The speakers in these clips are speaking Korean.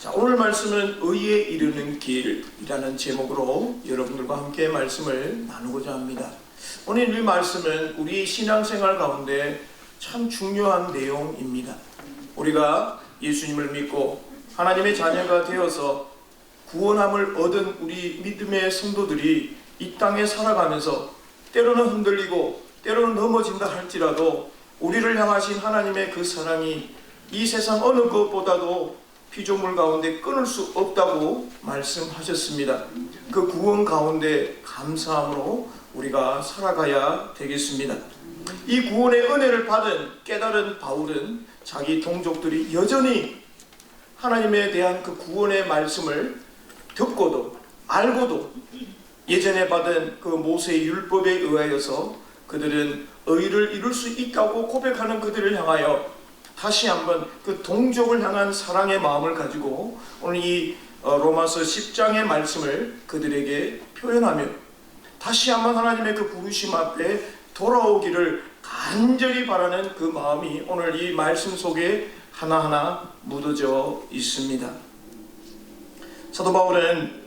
자, 오늘 말씀은 의에 이르는 길이라는 제목으로 여러분들과 함께 말씀을 나누고자 합니다. 오늘 이 말씀은 우리 신앙생활 가운데 참 중요한 내용입니다. 우리가 예수님을 믿고 하나님의 자녀가 되어서 구원함을 얻은 우리 믿음의 성도들이 이 땅에 살아가면서 때로는 흔들리고 때로는 넘어진다 할지라도 우리를 향하신 하나님의 그 사랑이 이 세상 어느 것보다도 피조물 가운데 끊을 수 없다고 말씀하셨습니다. 그 구원 가운데 감사함으로 우리가 살아가야 되겠습니다. 이 구원의 은혜를 받은 깨달은 바울은 자기 동족들이 여전히 하나님에 대한 그 구원의 말씀을 듣고도 알고도 예전에 받은 그 모세의 율법에 의하여서 그들은 의를 이룰 수 있다고 고백하는 그들을 향하여 다시 한번 그 동족을 향한 사랑의 마음을 가지고 오늘 이 로마서 10장의 말씀을 그들에게 표현하며 다시 한번 하나님의 그 부르심 앞에 돌아오기를 간절히 바라는 그 마음이 오늘 이 말씀 속에 하나하나 묻어져 있습니다. 사도 바울은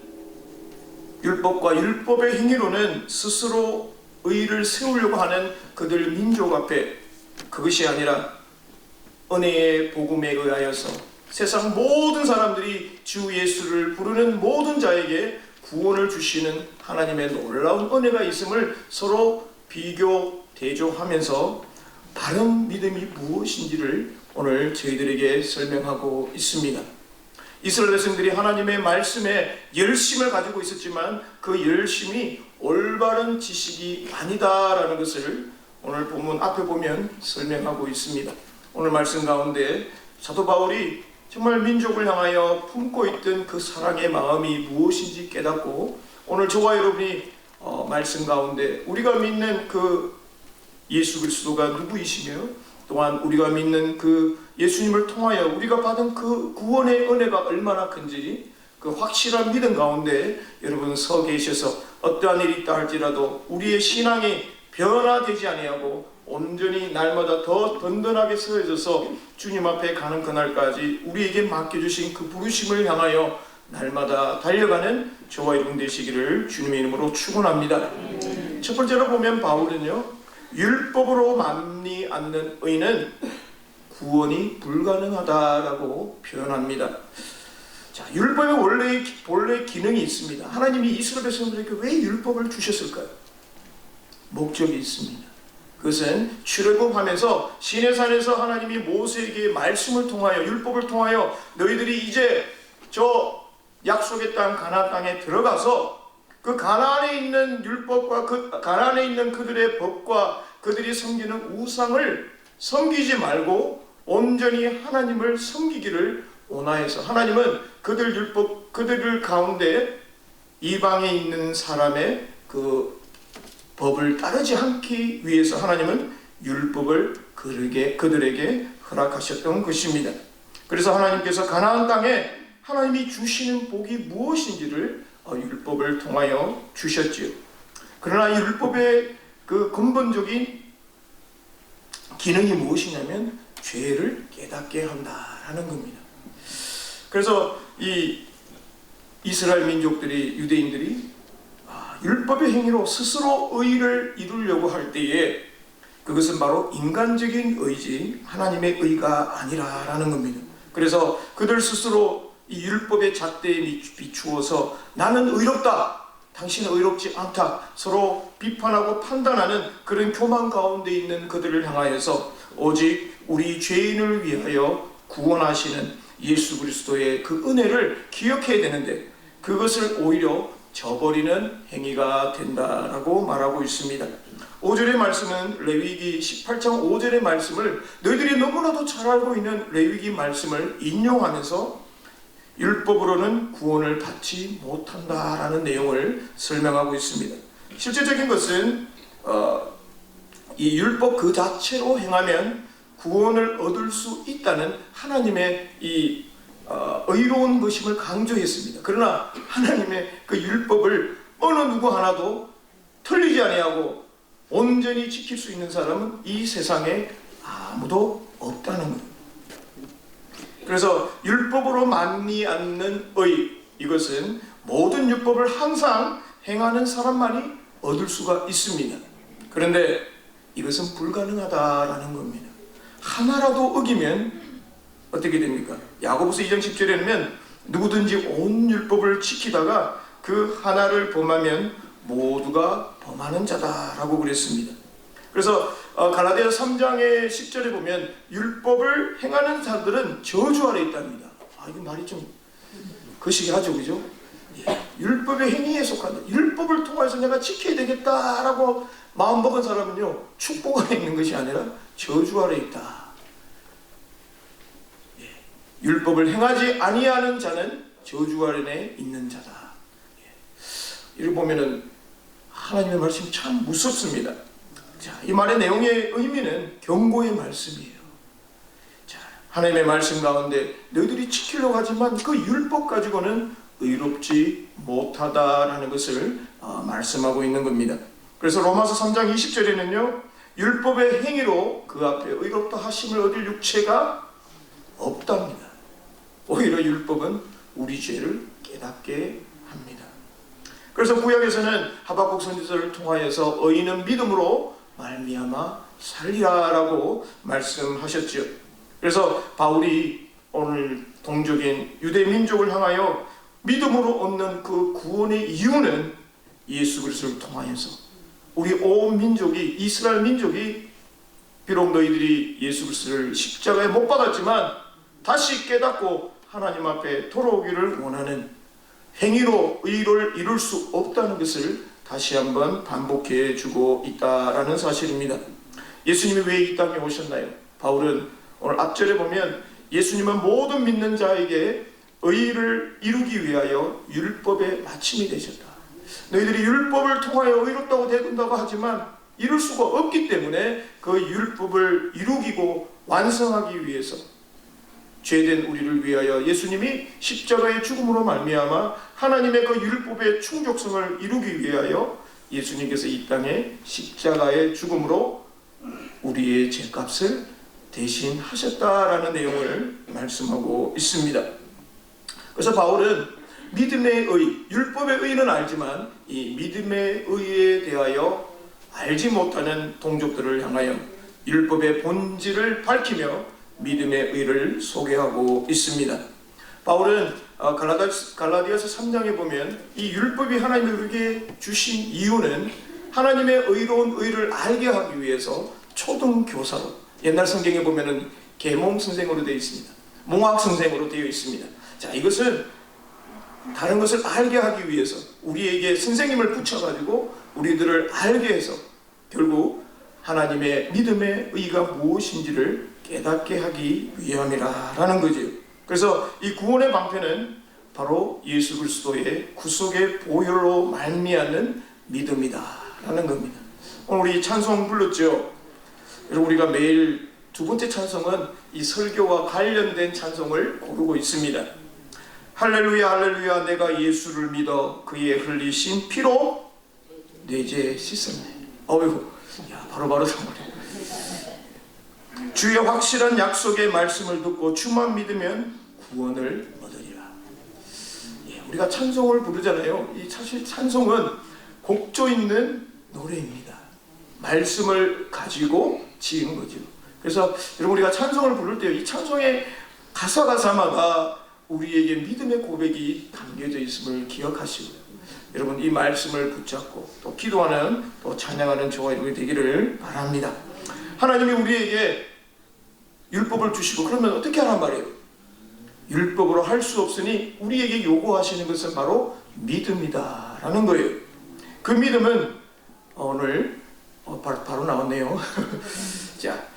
율법과 율법의 행위로는 스스로 의를 세우려고 하는 그들 민족 앞에 그것이 아니라 은혜의 복음에 의하여서 세상 모든 사람들이 주 예수를 부르는 모든 자에게 구원을 주시는 하나님의 놀라운 은혜가 있음을 서로 비교 대조하면서 바른 믿음이 무엇인지를 오늘 저희들에게 설명하고 있습니다. 이스라엘 백성들이 하나님의 말씀에 열심을 가지고 있었지만 그 열심이 올바른 지식이 아니다라는 것을 오늘 본문 앞에 보면 설명하고 있습니다. 오늘 말씀 가운데 사도 바울이 정말 민족을 향하여 품고 있던 그 사랑의 마음이 무엇인지 깨닫고 오늘 저와 여러분이 말씀 가운데 우리가 믿는 그 예수 그리스도가 누구이시며 또한 우리가 믿는 그 예수님을 통하여 우리가 받은 그 구원의 은혜가 얼마나 큰지 그 확실한 믿음 가운데 여러분 서 계셔서 어떠한 일이 있다 할지라도 우리의 신앙이 변화되지 아니하고 온전히 날마다 더 든든하게 서해져서 주님 앞에 가는 그날까지 우리에게 맡겨주신 그 부르심을 향하여 날마다 달려가는 저와 여러분 되시기를 주님의 이름으로 축원합니다. 첫 번째로 보면 바울은요, 율법으로 만리 않는 의는 구원이 불가능하다라고 표현합니다. 자, 율법에 원래 기능이 있습니다. 하나님이 이스라엘 백성들에게 왜 율법을 주셨을까요? 목적이 있습니다. 그것은 출애굽하면서 시내산에서 하나님이 모세에게 말씀을 통하여 율법을 통하여 너희들이 이제 저 약속의 땅 가나안 땅에 들어가서 그 가나안에 있는 율법과 그 가나안에 있는 그들의 법과 그들이 섬기는 우상을 섬기지 말고 온전히 하나님을 섬기기를 원하여서 하나님은 그들 율법 그들 가운데 이방에 있는 사람의 그 법을 따르지 않기 위해서 하나님은 율법을 그들에게 허락하셨던 것입니다. 그래서 하나님께서 가나안 땅에 하나님이 주시는 복이 무엇인지를 율법을 통하여 주셨지요. 그러나 이 율법의 그 근본적인 기능이 무엇이냐면 죄를 깨닫게 한다라는 겁니다. 그래서 이 이스라엘 민족들이 유대인들이 율법의 행위로 스스로 의를 이루려고 할 때에 그것은 바로 인간적인 의지 하나님의 의가 아니라라는 겁니다. 그래서 그들 스스로 이 율법의 잣대에 비추어서 나는 의롭다, 당신은 의롭지 않다 서로 비판하고 판단하는 그런 교만 가운데 있는 그들을 향하여서 오직 우리 죄인을 위하여 구원하시는 예수 그리스도의 그 은혜를 기억해야 되는데 그것을 오히려 저버리는 행위가 된다라고 말하고 있습니다. 5절의 말씀은 레위기 18장 5절의 말씀을 너희들이 너무나도 잘 알고 있는 레위기 말씀을 인용하면서 율법으로는 구원을 받지 못한다라는 내용을 설명하고 있습니다. 실제적인 것은 이 율법 그 자체로 행하면 구원을 얻을 수 있다는 하나님의 이 의로운 것임을 강조했습니다. 그러나 하나님의 그 율법을 어느 누구 하나도 틀리지 아니하고 온전히 지킬 수 있는 사람은 이 세상에 아무도 없다는 거예요. 그래서 율법으로 만미 않는 의, 이것은 모든 율법을 항상 행하는 사람만이 얻을 수가 있습니다. 그런데 이것은 불가능하다라는 겁니다. 하나라도 어기면 어떻게 됩니까? 야고보서 2장 10절에는 누구든지 온 율법을 지키다가 그 하나를 범하면 모두가 범하는 자다라고 그랬습니다. 그래서 갈라디아서 3장의 10절에 보면 율법을 행하는 자들은 저주 아래 있답니다. 이거 말이 좀 거시기하죠, 그죠? 율법의 행위에 속한다. 율법을 통해서 내가 지켜야 되겠다라고 마음먹은 사람은요, 축복 아래 있는 것이 아니라 저주 아래 있다. 율법을 행하지 아니하는 자는 저주 아래 있는 자다. 이렇게 보면은 하나님의 말씀이 참 무섭습니다. 자, 이 말의 내용의 의미는 경고의 말씀이에요. 자, 하나님의 말씀 가운데 너희들이 지키려고 하지만 그 율법 가지고는 의롭지 못하다라는 것을 말씀하고 있는 겁니다. 그래서 로마서 3장 20절에는요, 율법의 행위로 그 앞에 의롭다 하심을 얻을 육체가 없답니다. 오히려 율법은 우리 죄를 깨닫게 합니다. 그래서 구약에서는 하박국 선지자를 통하여서 의인은 믿음으로 말미암아 살리라라고 말씀하셨죠. 그래서 바울이 오늘 동족인 유대 민족을 향하여 믿음으로 얻는 그 구원의 이유는 예수 그리스도를 통하여서 우리 온 민족이, 이스라엘 민족이 비록 너희들이 예수 그리스도를 십자가에 못 박았지만 다시 깨닫고 하나님 앞에 돌아오기를 원하는 행위로 의를 이룰 수 없다는 것을 다시 한번 반복해 주고 있다라는 사실입니다. 예수님이 왜 이 땅에 오셨나요? 바울은 오늘 앞절에 보면 예수님은 모든 믿는 자에게 의를 이루기 위하여 율법의 마침이 되셨다. 너희들이 율법을 통하여 의롭다고 되는다고 하지만 이룰 수가 없기 때문에 그 율법을 이루기고 완성하기 위해서 죄된 우리를 위하여 예수님이 십자가의 죽음으로 말미암아 하나님의 그 율법의 충족성을 이루기 위하여 예수님께서 이 땅에 십자가의 죽음으로 우리의 죄값을 대신하셨다라는 내용을 말씀하고 있습니다. 그래서 바울은 믿음의 의, 율법의 의는 알지만 이 믿음의 의에 대하여 알지 못하는 동족들을 향하여 율법의 본질을 밝히며 믿음의 의를 소개하고 있습니다. 바울은 갈라디아서 3장에 보면 이 율법이 하나님이 우리에게 주신 이유는 하나님의 의로운 의를 알게 하기 위해서 초등교사로, 옛날 성경에 보면은 계몽 선생으로 되어 있습니다. 몽학 선생으로 되어 있습니다. 자, 이것은 다른 것을 알게 하기 위해서 우리에게 선생님을 붙여가지고 우리들을 알게 해서 결국 하나님의 믿음의 의가 무엇인지를 깨닫게 하기 위함이라는 거죠. 그래서 이 구원의 방편은 바로 예수 그리스도의 구속의 보혈로 말미암는 믿음이다라는 겁니다. 오늘 우리 찬송 불렀죠. 여러분, 우리가 매일 두 번째 찬송은 이 설교와 관련된 찬송을 고르고 있습니다. 할렐루야 할렐루야 내가 예수를 믿어 그의 흘리신 피로 내 죄 씻었네. 어이구, 야, 바로바로 나오네. 주의 확실한 약속의 말씀을 듣고 주만 믿으면 구원을 얻으리라. 우리가 찬송을 부르잖아요. 이 사실 찬송은 곡조 있는 노래입니다. 말씀을 가지고 지은 거죠. 그래서 여러분, 우리가 찬송을 부를 때 이 찬송의 가사마다 우리에게 믿음의 고백이 담겨져 있음을 기억하시고요. 여러분, 이 말씀을 붙잡고 또 기도하는, 또 찬양하는 저와 여러분이 되기를 바랍니다. 하나님이 우리에게 율법을 주시고 그러면 어떻게 하란 말이에요? 율법으로 할 수 없으니 우리에게 요구하시는 것은 바로 믿음이다라는 거예요. 그 믿음은 오늘 바로 나왔네요. 자,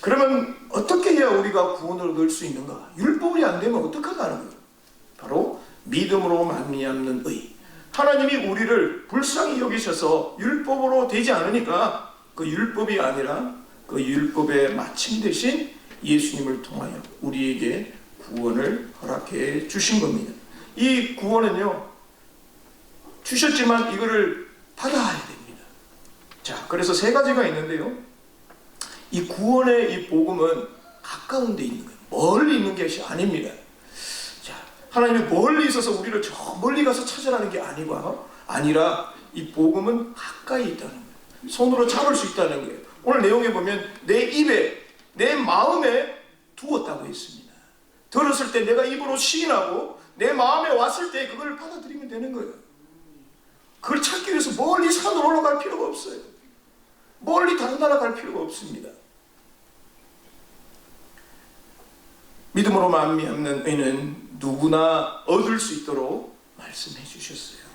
그러면 어떻게 해야 우리가 구원을 얻을 수 있는가? 율법이 안 되면 어떡하라는 거예요? 바로 믿음으로 말미암는 의. 하나님이 우리를 불쌍히 여기셔서 율법으로 되지 않으니까 그 율법이 아니라 그 율법의 마침 대신 예수님을 통하여 우리에게 구원을 허락해 주신 겁니다. 이 구원은요, 주셨지만 이거를 받아야 됩니다. 자, 그래서 세 가지가 있는데요. 이 구원의 이 복음은 가까운 데 있는 거예요. 멀리 있는 것이 아닙니다. 자, 하나님이 멀리 있어서 우리를 저 멀리 가서 찾으라는 게 아니라 이 복음은 가까이 있다는 거예요. 손으로 잡을 수 있다는 거예요. 오늘 내용에 보면 내 입에, 내 마음에 두었다고 했습니다. 들었을 때 내가 입으로 시인하고 내 마음에 왔을 때 그걸 받아들이면 되는 거예요. 그걸 찾기 위해서 멀리 산으로 올라갈 필요가 없어요. 멀리 다른 나라 갈 필요가 없습니다. 믿음으로 말미암는 의는 누구나 얻을 수 있도록 말씀해 주셨어요.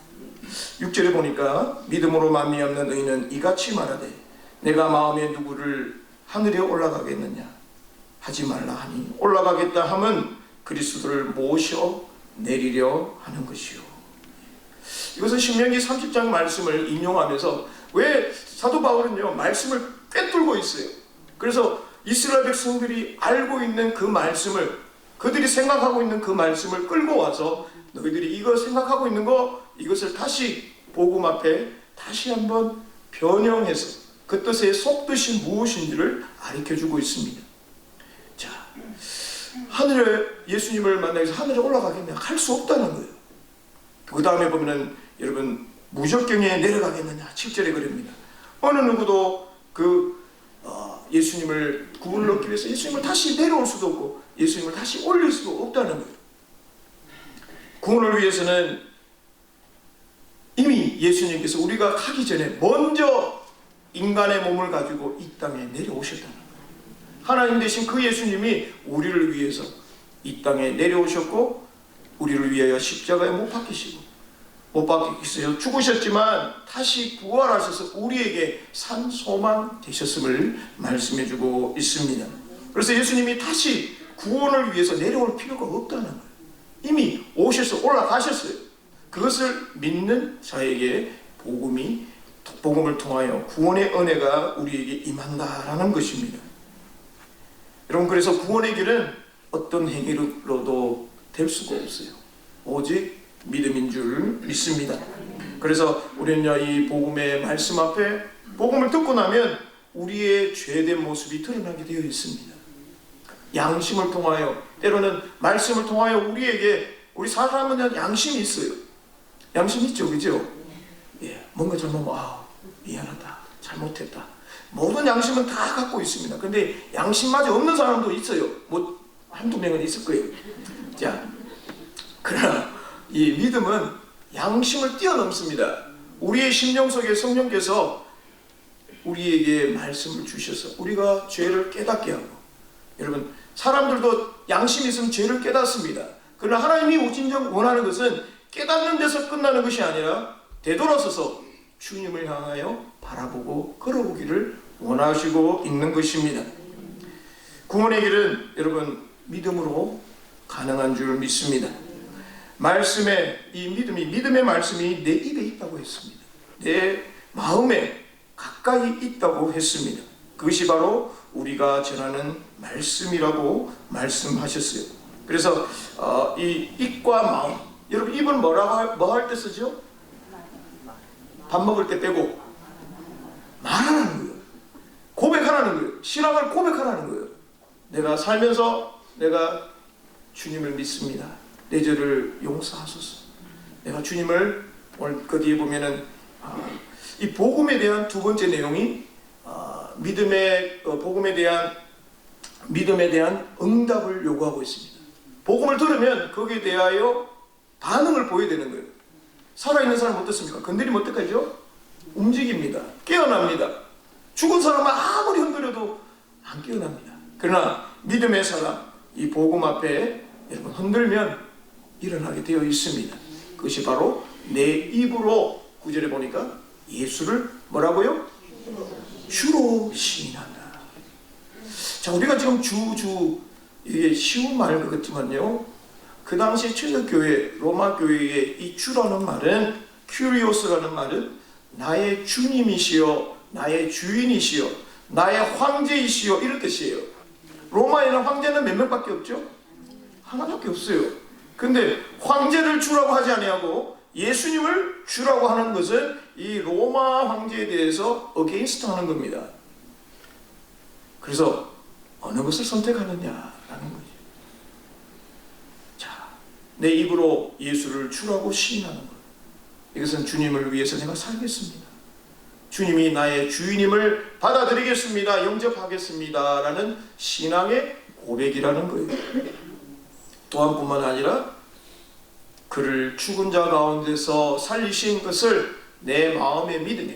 6절에 보니까 믿음으로 말미암는 의는 이같이 말하되 내가 마음에 누구를 하늘에 올라가겠느냐 하지 말라 하니 올라가겠다 함은 그리스도를 모셔 내리려 하는 것이요. 이것은 신명기 30장 말씀을 인용하면서 왜 사도 바울은요 말씀을 꿰뚫고 있어요. 그래서 이스라엘 백성들이 알고 있는 그 말씀을, 그들이 생각하고 있는 그 말씀을 끌고 와서 너희들이 이거 생각하고 있는 거, 이것을 다시 복음 앞에 다시 한번 변형해서 그 뜻의 속뜻이 무엇인지를 가르쳐주고 있습니다. 자, 하늘에 예수님을 만나기 위해서 하늘에 올라가겠냐? 갈 수 없다는 거예요. 그 다음에 보면은 여러분 무적경에 내려가겠느냐? 7절에 그럽니다. 어느 누구도 예수님을 구원을 얻기 위해서 예수님을 다시 내려올 수도 없고 예수님을 다시 올릴 수도 없다는 거예요. 구원을 위해서는 이미 예수님께서 우리가 가기 전에 먼저 인간의 몸을 가지고 이 땅에 내려오셨다는 거예요. 하나님 대신 그 예수님이 우리를 위해서 이 땅에 내려오셨고 우리를 위하여 십자가에 못 박히시고 죽으셨지만 다시 부활하셔서 우리에게 산 소망 되셨음을 말씀해주고 있습니다. 그래서 예수님이 다시 구원을 위해서 내려올 필요가 없다는 거예요. 이미 오셔서 올라가셨어요. 그것을 믿는 자에게 복음을 통하여 구원의 은혜가 우리에게 임한다라는 것입니다. 여러분, 그래서 구원의 길은 어떤 행위로도 될 수가 없어요. 오직 믿음인 줄 믿습니다. 그래서 우리는요 이 복음의 말씀 앞에 복음을 듣고 나면 우리의 죄된 모습이 드러나게 되어 있습니다. 양심을 통하여, 때로는 말씀을 통하여 우리 사람은 양심이 있어요. 양심 있죠, 그죠? 예, 뭔가 잘못하면 미안하다, 잘못했다. 모든 양심은 다 갖고 있습니다. 근데 양심마저 없는 사람도 있어요. 뭐 한두 명은 있을 거예요. 자, 그러나 이 믿음은 양심을 뛰어넘습니다. 우리의 심령 속에 성령께서 우리에게 말씀을 주셔서 우리가 죄를 깨닫게 하고, 여러분 사람들도 양심이 있으면 죄를 깨닫습니다. 그러나 하나님이 오진정 원하는 것은 깨닫는 데서 끝나는 것이 아니라 되돌아서서 주님을 향하여 바라보고 걸어오기를 원하시고 있는 것입니다. 구원의 길은 여러분 믿음으로 가능한 줄 믿습니다. 믿음의 말씀이 내 입에 있다고 했습니다. 내 마음에 가까이 있다고 했습니다. 그것이 바로 우리가 전하는 말씀이라고 말씀하셨어요. 그래서 이 입과 마음, 여러분 입은 뭐 할 때 쓰죠? 밥 먹을 때 빼고 말하는 거예요. 고백하라는 거예요. 신앙을 고백하라는 거예요. 내가 살면서 내가 주님을 믿습니다. 내 죄를 용서하소서. 내가 주님을, 오늘 그 뒤에 보면은 이 복음에 대한 두 번째 내용이 복음에 대한 응답을 요구하고 있습니다. 복음을 들으면 거기에 대하여 반응을 보여야 되는 거예요. 살아있는 사람 어떻습니까? 건드리면 어떡하죠? 움직입니다. 깨어납니다. 죽은 사람은 아무리 흔들어도 안 깨어납니다. 그러나 믿음의 사람, 이 복음 앞에 여러분 흔들면 일어나게 되어 있습니다. 그것이 바로 내 입으로 9절에 보니까 예수를 뭐라고요? 주로 시인한다. 자, 우리가 지금 이게 쉬운 말 같지만요, 그 당시 초대교회, 로마 교회의 이 주라는 말은, 큐리오스라는 말은 나의 주님이시여, 나의 주인이시여, 나의 황제이시여, 이런 뜻이에요. 로마에는 황제는 몇 명밖에 없죠? 하나밖에 없어요. 근데 황제를 주라고 하지 아니하고 예수님을 주라고 하는 것은 이 로마 황제에 대해서 어게인스트 하는 겁니다. 그래서 어느 것을 선택하느냐라는 거죠. 내 입으로 예수를 주라고 시인하는 것. 이것은 주님을 위해서 내가 살겠습니다. 주님이 나의 주인임을 받아들이겠습니다. 영접하겠습니다. 라는 신앙의 고백이라는 거예요. 또한 뿐만 아니라 그를 죽은 자 가운데서 살리신 것을 내 마음에 믿으며,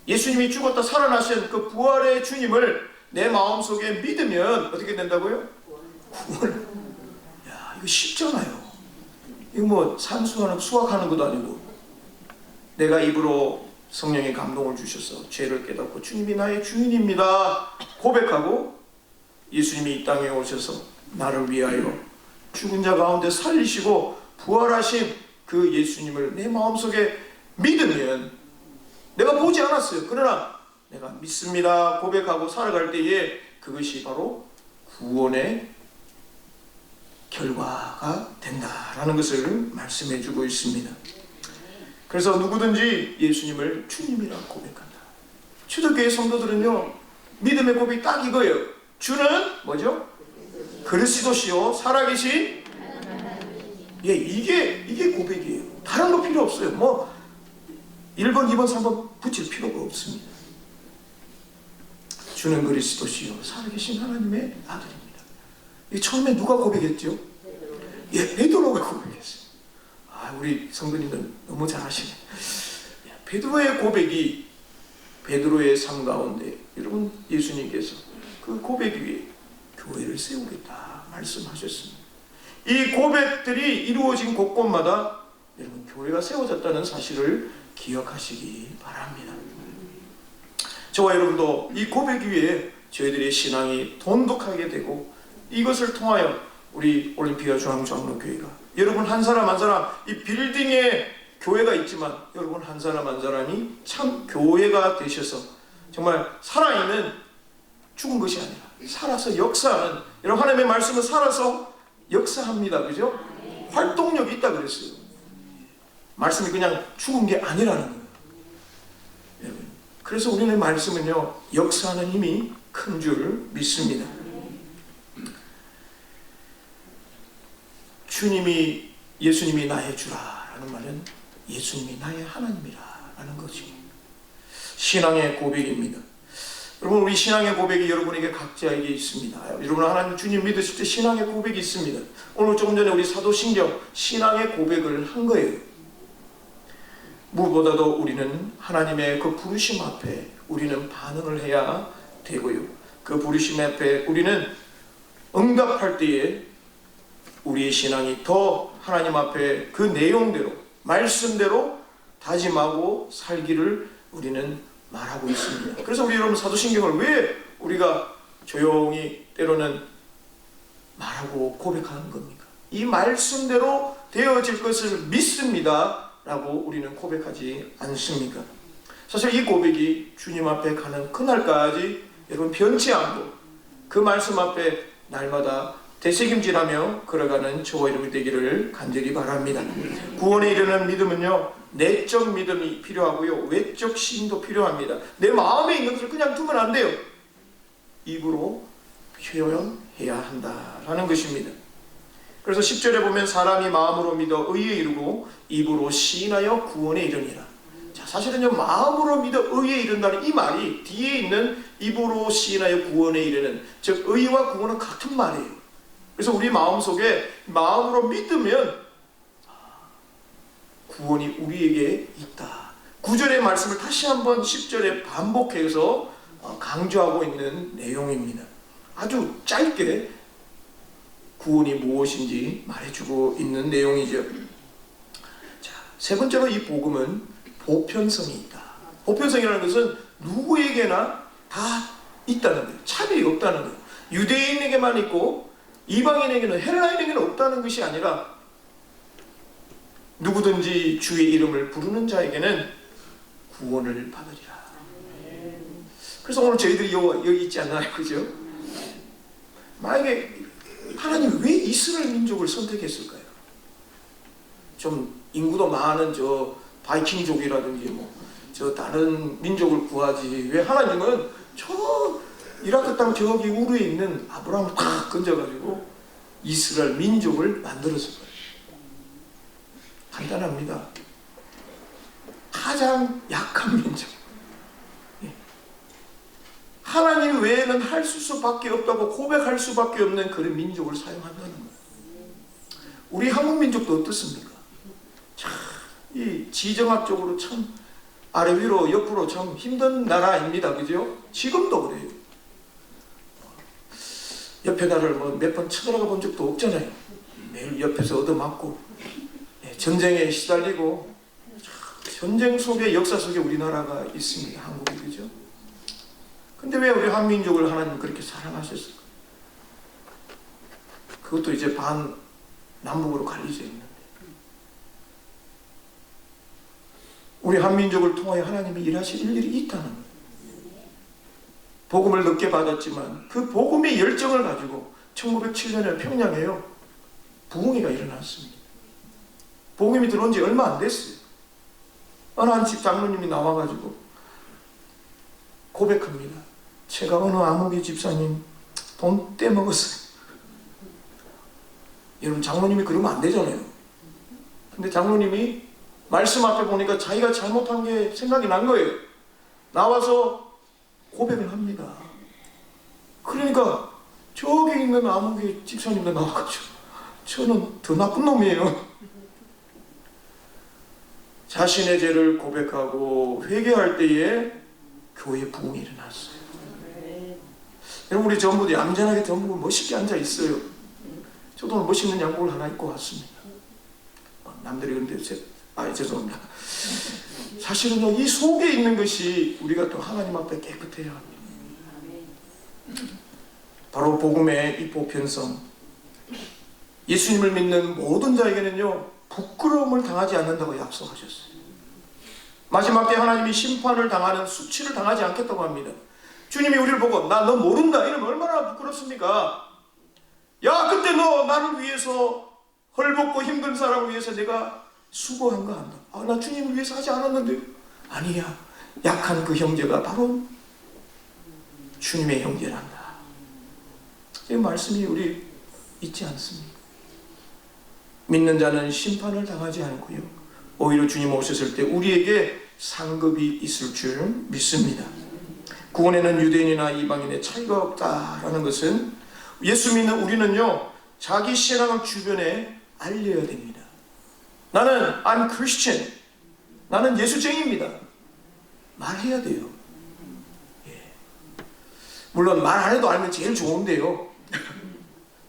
예수님이 죽었다 살아나신 그 부활의 주님을 내 마음속에 믿으면 어떻게 된다고요? 구원. 야, 이거 쉽잖아요. 이거 뭐 산수하는 수학하는 것도 아니고, 내가 입으로 성령의 감동을 주셔서 죄를 깨닫고 주님이 나의 주인입니다 고백하고, 예수님이 이 땅에 오셔서 나를 위하여 죽은 자 가운데 살리시고 부활하신 그 예수님을 내 마음속에 믿으면, 내가 보지 않았어요. 그러나 내가 믿습니다 고백하고 살아갈 때에 그것이 바로 구원의 결과가 된다라는 것을 말씀해 주고 있습니다. 그래서 누구든지 예수님을 주님이라 고백한다. 초대교회 성도들은요, 믿음의 고백이 딱 이거예요. 주는 뭐죠? 그리스도시요 살아계신, 예, 이게 고백이에요. 다른 거 필요 없어요. 뭐 1번, 2번, 3번 붙일 필요가 없습니다. 주는 그리스도시요 살아계신 하나님의 아들입니다. 이 처음에 누가 고백했죠? 예, 베드로가 고백했어요. 우리 성도님들 너무 잘하시네. 베드로의 고백이, 베드로의 삶 가운데 여러분 예수님께서 그 고백 위에 교회를 세우겠다 말씀하셨습니다. 이 고백들이 이루어진 곳곳마다 여러분 교회가 세워졌다는 사실을 기억하시기 바랍니다. 저와 여러분도 이 고백 위에 저희들의 신앙이 돈독하게 되고, 이것을 통하여 우리 올림피아 중앙장로교회가 여러분 한 사람 한 사람, 이 빌딩에 교회가 있지만 여러분 한 사람 한 사람이 참 교회가 되셔서 정말 살아있는, 죽은 것이 아니라 살아서 역사하는, 여러분 하나님의 말씀은 살아서 역사합니다. 그죠? 활동력이 있다 그랬어요. 말씀이 그냥 죽은 게 아니라는 거예요. 여러분, 그래서 우리는 말씀은요 역사하는 힘이 큰 줄 믿습니다. 예수님이 나의 주라라는 말은 예수님이 나의 하나님이라는 것입니다. 신앙의 고백입니다. 여러분, 우리 신앙의 고백이 여러분에게 각자에게 있습니다. 여러분 하나님 주님 믿으실 때 신앙의 고백이 있습니다. 오늘 조금 전에 우리 사도신경 신앙의 고백을 한 거예요. 무엇보다도 우리는 하나님의 그 부르심 앞에 우리는 반응을 해야 되고요. 그 부르심 앞에 우리는 응답할 때에 우리의 신앙이 더 하나님 앞에 그 내용대로, 말씀대로 다짐하고 살기를 우리는 말하고 있습니다. 그래서 우리 여러분 사도신경을 왜 우리가 조용히 때로는 말하고 고백하는 겁니까? 이 말씀대로 되어질 것을 믿습니다 라고 우리는 고백하지 않습니까? 사실 이 고백이 주님 앞에 가는 그날까지 여러분 변치 않고 그 말씀 앞에 날마다 되새김질하며 걸어가는 저와 여러분이 되기를 간절히 바랍니다. 구원에 이르는 믿음은요 내적 믿음이 필요하고요 외적 시인도 필요합니다. 내 마음에 있는 것을 그냥 두면 안 돼요. 입으로 표현해야 한다라는 것입니다. 그래서 10절에 보면 사람이 마음으로 믿어 의에 이르고 입으로 시인하여 구원에 이르니라. 자, 사실은요 마음으로 믿어 의에 이른다는 이 말이 뒤에 있는 입으로 시인하여 구원에 이르는, 즉 의와 구원은 같은 말이에요. 그래서 우리 마음속에 마음으로 믿으면 구원이 우리에게 있다. 9절의 말씀을 다시 한번 10절에 반복해서 강조하고 있는 내용입니다. 아주 짧게 구원이 무엇인지 말해주고 있는 내용이죠. 자, 세 번째로 이 복음은 보편성이 있다. 보편성이라는 것은 누구에게나 다 있다는 거예요. 차별이 없다는 거예요. 유대인에게만 있고 이방인에게는, 헬라인에게는 없다는 것이 아니라 누구든지 주의 이름을 부르는 자에게는 구원을 받으리라. 그래서 오늘 저희들이 여기 있지 않나요? 그죠? 만약에 하나님이 왜 이스라엘 민족을 선택했을까요? 좀 인구도 많은 저 바이킹족이라든지 저 다른 민족을 구하지, 왜 하나님은 저 이라크 땅 저기 우르에 있는 아브라함을 탁 건져가지고 이스라엘 민족을 만들었을 거예요. 간단합니다. 가장 약한 민족. 하나님 외에는 할 수밖에 없다고 고백할 수밖에 없는 그런 민족을 사용한다는 거예요. 우리 한국 민족도 어떻습니까? 참, 이 지정학적으로 참 아래 위로 옆으로 참 힘든 나라입니다. 그죠? 지금도 그래요. 옆에 나라를 뭐 몇 번 쳐들어가 본 적도 없잖아요. 매일 옆에서 얻어맞고 전쟁에 시달리고 전쟁 속에 역사 속에 우리나라가 있습니다. 한국이. 그죠? 근데 왜 우리 한민족을 하나님 그렇게 사랑하셨을까? 그것도 이제 반 남북으로 갈리져 있는데 우리 한민족을 통하여 하나님이 일하실 일들이 있다는 거예요. 복음을 늦게 받았지만 그 복음의 열정을 가지고 1907년에 평양에요 부흥회가 일어났습니다. 복음이 들어온 지 얼마 안 됐어요. 어느 한 집 장로님이 나와가지고 고백합니다. 제가 어느 아무개 집사님 돈 떼먹었어요. 여러분 장로님이 그러면 안 되잖아요. 근데 장로님이 말씀 앞에 보니까 자기가 잘못한 게 생각이 난 거예요. 나와서 고백을 합니다. 그러니까 저기 있는 아무개 집사님도 나와가지고 저는 더 나쁜 놈이에요. 자신의 죄를 고백하고 회개할 때에 교회 부흥이 일어났어요. 여러분 우리 전부 얌전하게 전부 멋있게 앉아 있어요. 저도 멋있는 양복을 하나 입고 왔습니다. 남들이 그런데 죄송합니다. 사실은 이 속에 있는 것이 우리가 또 하나님 앞에 깨끗해야 합니다. 바로 복음의 이 보편성. 예수님을 믿는 모든 자에게는요 부끄러움을 당하지 않는다고 약속하셨어요. 마지막 때 하나님이 심판을 당하는 수치를 당하지 않겠다고 합니다. 주님이 우리를 보고 나 너 모른다 이러면 얼마나 부끄럽습니까? 야 그때 너 나를 위해서 헐벗고 힘든 사람을 위해서 내가 수고한 거 안다. 아, 나 주님을 위해서 하지 않았는데. 아니야. 약한 그 형제가 바로 주님의 형제란다. 이 말씀이 우리 있지 않습니까? 믿는 자는 심판을 당하지 않고요. 오히려 주님 오셨을 때 우리에게 상급이 있을 줄 믿습니다. 구원에는 유대인이나 이방인의 차이가 없다라는 것은 예수 믿는 우리는요 자기 신앙을 주변에 알려야 됩니다. 나는 I'm Christian. 나는 예수쟁이입니다. 말해야 돼요. 예. 물론 말 안 해도 알면 제일 좋은데요.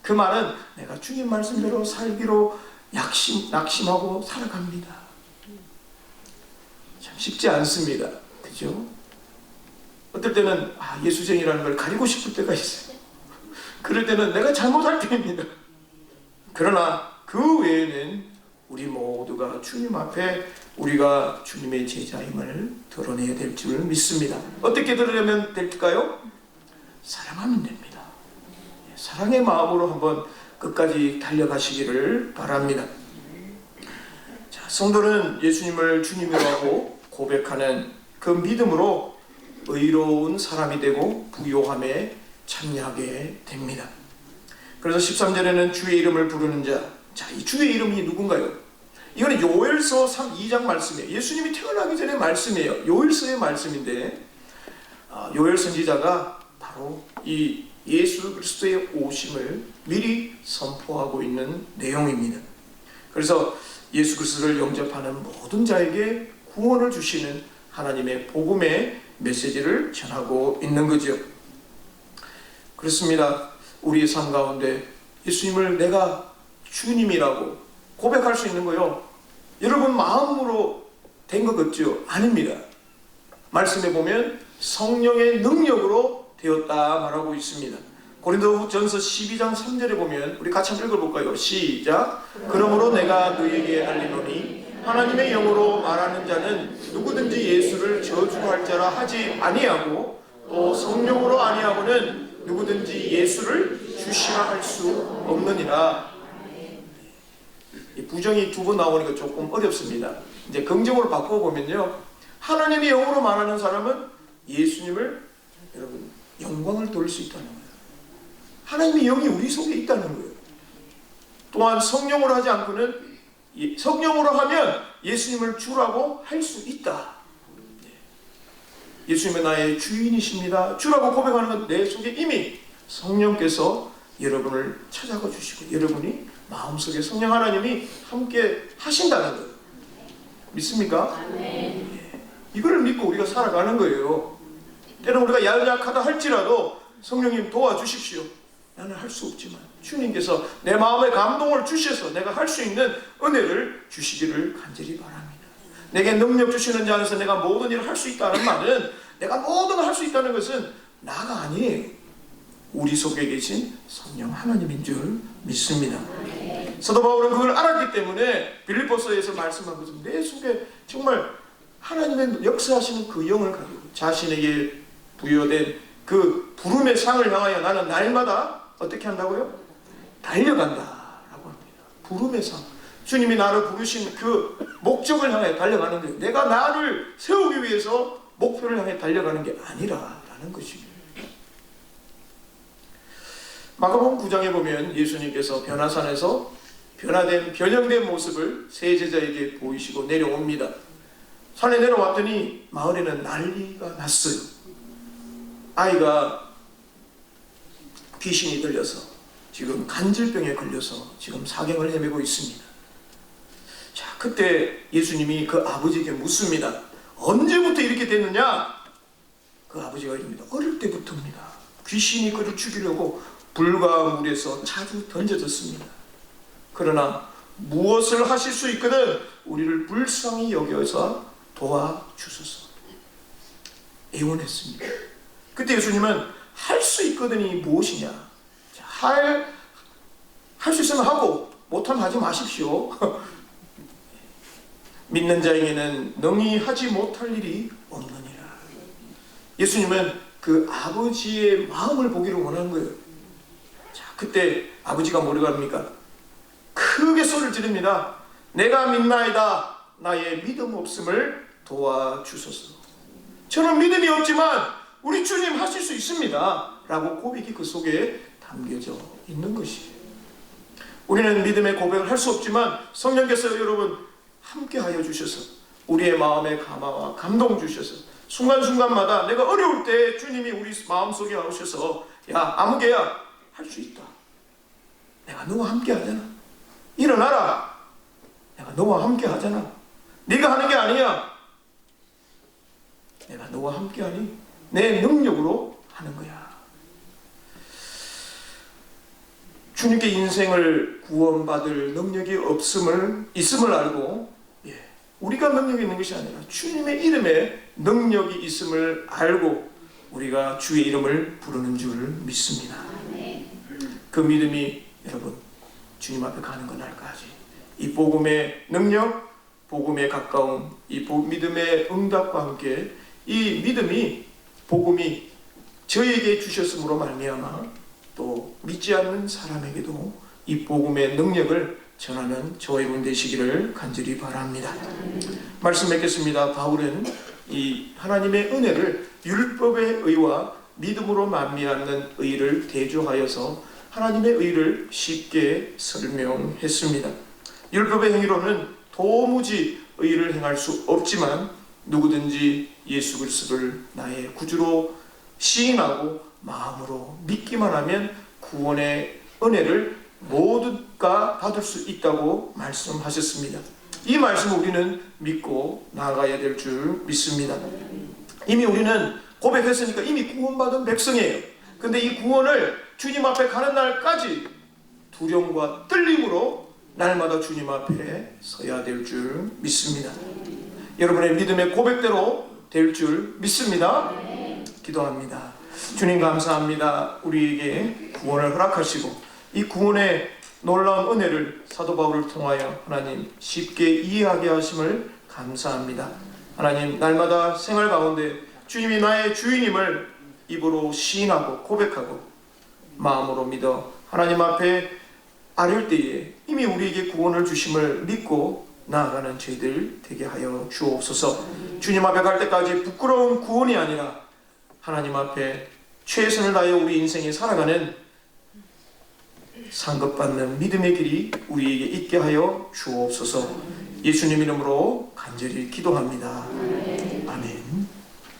그 말은 내가 주님 말씀대로 살기로 낙심하고 살아갑니다. 참 쉽지 않습니다. 그죠? 어떨 때는 예수쟁이라는 걸 가리고 싶을 때가 있어요. 그럴 때는 내가 잘못할 때입니다. 그러나 그 외에는 우리 모두가 주님 앞에 우리가 주님의 제자임을 드러내야 될 줄 믿습니다. 어떻게 드러내면 될까요? 사랑하면 됩니다. 사랑의 마음으로 한번 끝까지 달려가시기를 바랍니다. 자, 성도는 예수님을 주님으로 하고 고백하는 그 믿음으로 의로운 사람이 되고 부요함에 참여하게 됩니다. 그래서 13절에는 주의 이름을 부르는 자, 이 주의 이름이 누군가요? 이거는 요엘서 2장 말씀이에요. 예수님이 태어나기 전에 말씀이에요. 요엘서의 말씀인데 요엘 선지자가 바로 이 예수 그리스도의 오심을 미리 선포하고 있는 내용입니다. 그래서 예수 그리스도를 영접하는 모든 자에게 구원을 주시는 하나님의 복음의 메시지를 전하고 있는 거죠. 그렇습니다. 우리의 삶 가운데 예수님을 내가 주님이라고 고백할 수 있는 거요. 여러분 마음으로 된 것 같죠? 아닙니다. 말씀에 보면 성령의 능력으로 되었다 말하고 있습니다. 고린도전서 12장 3절에 보면 우리 같이 한번 읽어볼까요? 시작. 그러므로 내가 너에게 알리노니 하나님의 영으로 말하는 자는 누구든지 예수를 저주할 자라 하지 아니하고 또 성령으로 아니하고는 누구든지 예수를 주시라 할 수 없느니라. 이 부정이 두 번 나오니까 조금 어렵습니다. 이제 긍정으로 바꿔보면요, 하나님의 영으로 말하는 사람은 예수님을 여러분 영광을 돌릴 수 있다는 거예요. 하나님의 영이 우리 속에 있다는 거예요. 또한 성령으로 하지 않고는 성령으로 하면 예수님을 주라고 할 수 있다. 예수님은 나의 주인이십니다. 주라고 고백하는 건 내 속에 이미 성령께서 여러분을 찾아가 주시고 여러분이 마음속에 성령 하나님이 함께 하신다는 것 믿습니까? 이걸 믿고 우리가 살아가는 거예요. 때론 우리가 연약하다 할지라도 성령님 도와주십시오. 나는 할 수 없지만 주님께서 내 마음에 감동을 주셔서 내가 할 수 있는 은혜를 주시기를 간절히 바랍니다. 내게 능력 주시는 자 안에서 내가 모든 일을 할 수 있다는 말은 내가 모든 걸 할 수 있다는 것은 나가 아니에요. 우리 속에 계신 성령 하나님인 줄 믿습니다. 사도 바울은 그걸 알았기 때문에 빌립보서에서 말씀한 것은 내 속에 정말 하나님의 역사하시는 그 영을 가지고 자신에게 부여된 그 부름의 상을 향하여 나는 날마다 어떻게 한다고요? 달려간다라고 합니다. 부름의 상. 주님이 나를 부르신 그 목적을 향해 달려가는 거예요. 내가 나를 세우기 위해서 목표를 향해 달려가는 게 아니라라는 것입니다. 마가복음 9장에 보면 예수님께서 변화산에서 변형된 모습을 세 제자에게 보이시고 내려옵니다. 산에 내려왔더니 마을에는 난리가 났어요. 아이가 귀신이 들려서 지금 간질병에 걸려서 지금 사경을 헤매고 있습니다. 자, 그때 예수님이 그 아버지에게 묻습니다. 언제부터 이렇게 됐느냐? 그 아버지가 이릅니다. 어릴 때부터입니다. 귀신이 그를 죽이려고 불과 물에서 자주 던져졌습니다. 그러나 무엇을 하실 수 있거든 우리를 불쌍히 여겨서 도와주소서 애원했습니다. 그때 예수님은 할 수 있거든이 무엇이냐? 할 수 있으면 하고 못하면 하지 마십시오. 믿는 자에게는 능히 하지 못할 일이 없느니라. 예수님은 그 아버지의 마음을 보기를 원하는 거예요. 자, 그때 아버지가 뭐라고 합니까? 크게 소리를 지릅니다. 내가 믿나이다. 나의 믿음 없음을 도와주소서. 저는 믿음이 없지만 우리 주님 하실 수 있습니다. 라고 고백이 그 속에 담겨져 있는 것이에요. 우리는 믿음의 고백을 할 수 없지만 성령께서 여러분 함께 하여 주셔서 우리의 마음에 감화와 감동 주셔서 순간순간마다 내가 어려울 때 주님이 우리 마음속에 오셔서 야 아무개야 할 수 있다. 내가 너와 함께 하잖아. 일어나라. 내가 너와 함께 하잖아. 네가 하는 게 아니야. 내가 너와 함께 하니 내 능력으로 하는 거야. 주님께 인생을 구원받을 능력이 있음을 알고 우리가 능력이 있는 것이 아니라 주님의 이름에 능력이 있음을 알고 우리가 주의 이름을 부르는 줄 믿습니다. 그 믿음이 여러분 주님 앞에 가는 그날까지 이 복음의 능력, 복음에 가까운 이 믿음의 응답과 함께 이 믿음이 복음이 저에게 주셨으므로 말미암아 또 믿지 않는 사람에게도 이 복음의 능력을 전하는 저와 여러분 되시기를 간절히 바랍니다. 말씀 맺겠습니다. 바울은 이 하나님의 은혜를 율법의 의와 믿음으로 말미암는 의를 대조하여서 하나님의 의를 쉽게 설명했습니다. 율법의 행위로는 도무지 의를 행할 수 없지만 누구든지 예수 그리스도를 나의 구주로 시인하고 마음으로 믿기만 하면 구원의 은혜를 모두가 받을 수 있다고 말씀하셨습니다. 이 말씀을 우리는 믿고 나아가야 될 줄 믿습니다. 이미 우리는 고백했으니까 이미 구원받은 백성이에요. 근데 이 구원을 주님 앞에 가는 날까지 두려움과 떨림으로 날마다 주님 앞에 서야 될 줄 믿습니다. 여러분의 믿음의 고백대로 될 줄 믿습니다. 기도합니다. 주님 감사합니다. 우리에게 구원을 허락하시고 이 구원의 놀라운 은혜를 사도 바울을 통하여 하나님 쉽게 이해하게 하심을 감사합니다. 하나님 날마다 생활 가운데 주님이 나의 주인임을 입으로 시인하고 고백하고 마음으로 믿어 하나님 앞에 아뢰올 때에 이미 우리에게 구원을 주심을 믿고 나아가는 저희들 되게 하여 주옵소서. 주님 앞에 갈 때까지 부끄러운 구원이 아니라 하나님 앞에 최선을 다해 우리 인생에 살아가는 상급받는 믿음의 길이 우리에게 있게 하여 주옵소서. 예수님 이름으로 간절히 기도합니다. 아멘.